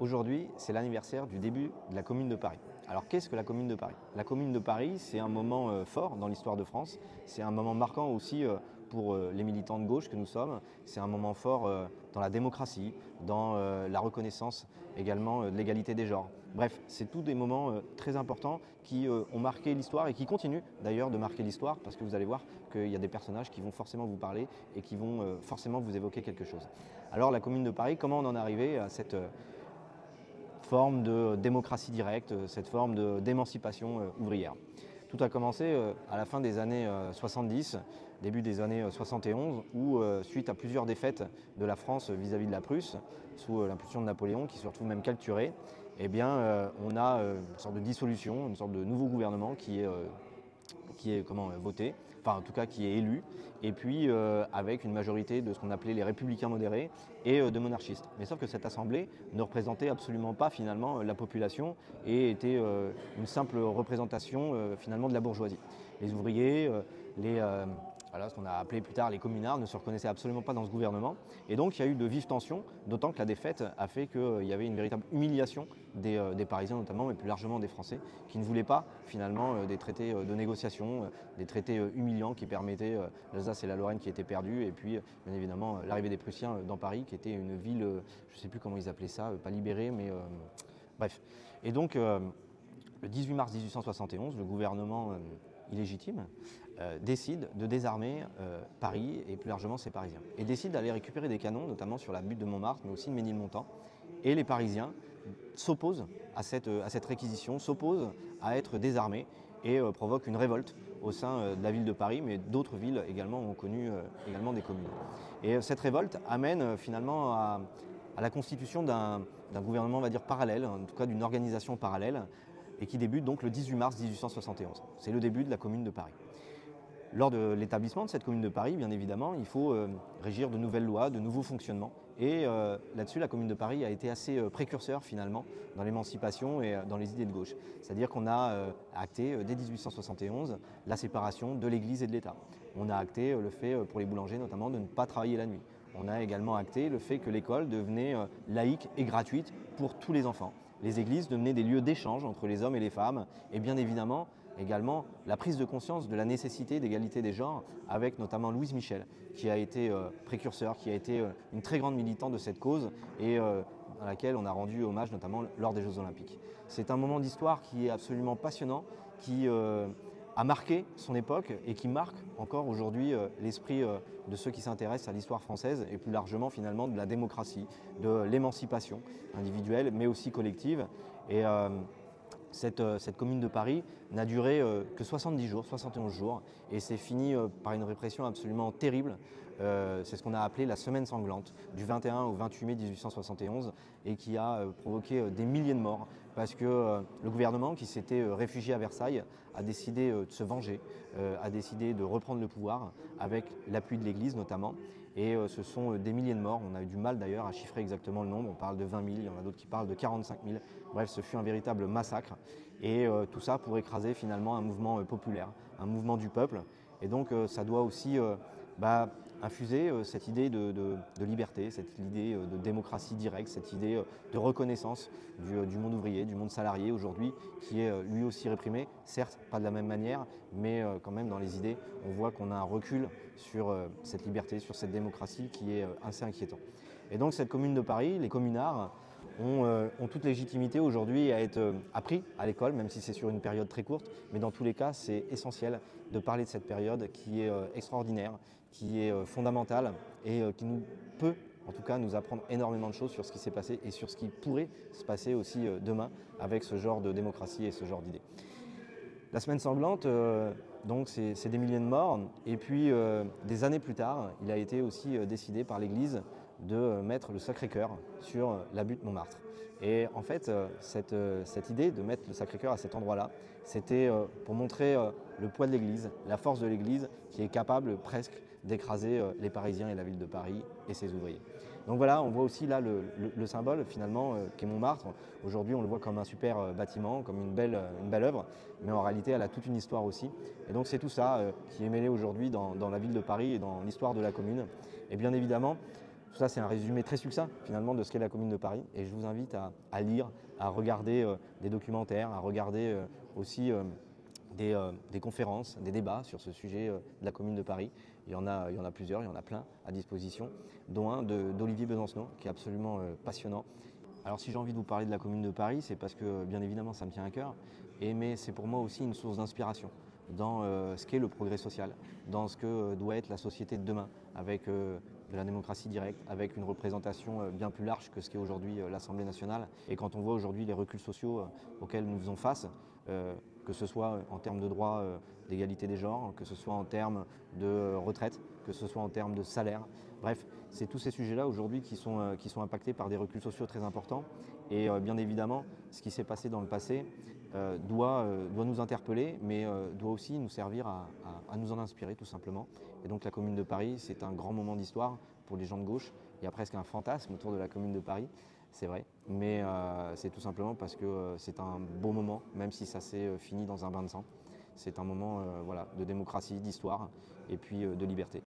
Aujourd'hui, c'est l'anniversaire du début de la Commune de Paris. Alors qu'est-ce que la Commune de Paris? La Commune de Paris, c'est un moment fort dans l'histoire de France. C'est un moment marquant aussi pour les militants de gauche que nous sommes. C'est un moment fort dans la démocratie, dans la reconnaissance également de l'égalité des genres. Bref, c'est tous des moments très importants qui ont marqué l'histoire et qui continuent d'ailleurs de marquer l'histoire parce que vous allez voir qu'il y a des personnages qui vont forcément vous parler et qui vont forcément vous évoquer quelque chose. Alors la Commune de Paris, comment on en est arrivé à cette forme de démocratie directe, cette forme d'émancipation ouvrière? Tout a commencé à la fin des années 70, début des années 71, où suite à plusieurs défaites de la France vis-à-vis de la Prusse, sous l'impulsion de Napoléon, qui se retrouve même capturé, eh bien, on a une sorte de dissolution, une sorte de nouveau gouvernement qui est voté, enfin en tout cas qui est élu, et puis avec une majorité de ce qu'on appelait les républicains modérés et de monarchistes. Mais sauf que cette assemblée ne représentait absolument pas finalement la population et était une simple représentation finalement de la bourgeoisie. Les ouvriers, ce qu'on a appelé plus tard les communards, ne se reconnaissaient absolument pas dans ce gouvernement. Et donc il y a eu de vives tensions, d'autant que la défaite a fait qu'il y avait une véritable humiliation des Parisiens notamment, mais plus largement des Français, qui ne voulaient pas finalement des traités de négociation, des traités humiliants qui permettaient l'Alsace et la Lorraine qui étaient perdus, et puis bien évidemment l'arrivée des Prussiens dans Paris, qui était une ville, je ne sais plus comment ils appelaient ça, pas libérée, mais bref. Et donc le 18 mars 1871, le gouvernement illégitime décide de désarmer Paris et plus largement ses Parisiens. Et décide d'aller récupérer des canons, notamment sur la butte de Montmartre, mais aussi de Ménilmontant. Et les Parisiens s'opposent à cette réquisition, s'opposent à être désarmés et provoquent une révolte au sein de la ville de Paris, mais d'autres villes également ont connu également des communes. Et cette révolte amène finalement à la constitution d'un gouvernement, on va dire, parallèle, en tout cas d'une organisation parallèle, et qui débute donc le 18 mars 1871. C'est le début de la Commune de Paris. Lors de l'établissement de cette Commune de Paris, bien évidemment, il faut régir de nouvelles lois, de nouveaux fonctionnements. Et là-dessus, la Commune de Paris a été assez précurseur finalement dans l'émancipation et dans les idées de gauche. C'est-à-dire qu'on a acté dès 1871 la séparation de l'Église et de l'État. On a acté le fait pour les boulangers notamment de ne pas travailler la nuit. On a également acté le fait que l'école devenait laïque et gratuite pour tous les enfants. Les églises devenaient des lieux d'échange entre les hommes et les femmes, et bien évidemment, également la prise de conscience de la nécessité d'égalité des genres, avec notamment Louise Michel, qui a été précurseur, qui a été une très grande militante de cette cause, et à laquelle on a rendu hommage notamment lors des Jeux Olympiques. C'est un moment d'histoire qui est absolument passionnant, qui a marqué son époque et qui marque encore aujourd'hui l'esprit de ceux qui s'intéressent à l'histoire française et plus largement finalement de la démocratie, de l'émancipation individuelle mais aussi collective. Et cette Commune de Paris n'a duré que 70 jours, 71 jours, et c'est fini par une répression absolument terrible. C'est ce qu'on a appelé la semaine sanglante, du 21 au 28 mai 1871, et qui a provoqué des milliers de morts, parce que le gouvernement, qui s'était réfugié à Versailles, a décidé de se venger, a décidé de reprendre le pouvoir, avec l'appui de l'Église notamment, et ce sont des milliers de morts. On a eu du mal d'ailleurs à chiffrer exactement le nombre, on parle de 20 000, il y en a d'autres qui parlent de 45 000. Bref, ce fut un véritable massacre, et tout ça pour écraser finalement un mouvement populaire, un mouvement du peuple. Et donc ça doit aussi infuser cette idée de liberté, cette idée de démocratie directe, cette idée de reconnaissance du monde ouvrier, du monde salarié aujourd'hui, qui est lui aussi réprimé, certes pas de la même manière, mais quand même dans les idées, on voit qu'on a un recul sur cette liberté, sur cette démocratie qui est assez inquiétant. Et donc cette Commune de Paris, les communards, ont toute légitimité aujourd'hui à être appris à l'école, même si c'est sur une période très courte. Mais dans tous les cas, c'est essentiel de parler de cette période qui est extraordinaire, qui est fondamentale et qui peut, en tout cas, nous apprendre énormément de choses sur ce qui s'est passé et sur ce qui pourrait se passer aussi demain avec ce genre de démocratie et ce genre d'idées. La semaine sanglante, donc c'est des milliers de morts. Et puis, des années plus tard, il a été aussi décidé par l'Église de mettre le Sacré-Cœur sur la butte Montmartre. Et en fait, cette idée de mettre le Sacré-Cœur à cet endroit-là, c'était pour montrer le poids de l'Église, la force de l'Église qui est capable presque d'écraser les Parisiens et la ville de Paris et ses ouvriers. Donc voilà, on voit aussi là le symbole finalement qu'est Montmartre. Aujourd'hui, on le voit comme un super bâtiment, comme une belle œuvre, mais en réalité, elle a toute une histoire aussi. Et donc c'est tout ça qui est mêlé aujourd'hui dans la ville de Paris et dans l'histoire de la commune. Et bien évidemment, Tout ça, c'est un résumé très succinct finalement de ce qu'est la Commune de Paris. Et je vous invite à lire, à regarder des documentaires, à regarder des conférences, des débats sur ce sujet de la Commune de Paris. Il y en a plusieurs, il y en a plein à disposition, dont un d'Olivier Besancenot, qui est absolument passionnant. Alors si j'ai envie de vous parler de la Commune de Paris, c'est parce que bien évidemment ça me tient à cœur, mais c'est pour moi aussi une source d'inspiration dans ce qu'est le progrès social, dans ce que doit être la société de demain, avec de la démocratie directe, avec une représentation bien plus large que ce qu'est aujourd'hui l'Assemblée nationale. Et quand on voit aujourd'hui les reculs sociaux auxquels nous faisons face, que ce soit en termes de droits d'égalité des genres, que ce soit en termes de retraite, que ce soit en termes de salaire, bref, c'est tous ces sujets-là aujourd'hui qui sont impactés par des reculs sociaux très importants. Et bien évidemment, ce qui s'est passé dans le passé doit nous interpeller, mais doit aussi nous servir à nous en inspirer tout simplement. Et donc la Commune de Paris, c'est un grand moment d'histoire pour les gens de gauche. Il y a presque un fantasme autour de la Commune de Paris, c'est vrai, mais c'est tout simplement parce que c'est un beau moment, même si ça s'est fini dans un bain de sang. C'est un moment voilà, de démocratie, d'histoire et puis de liberté.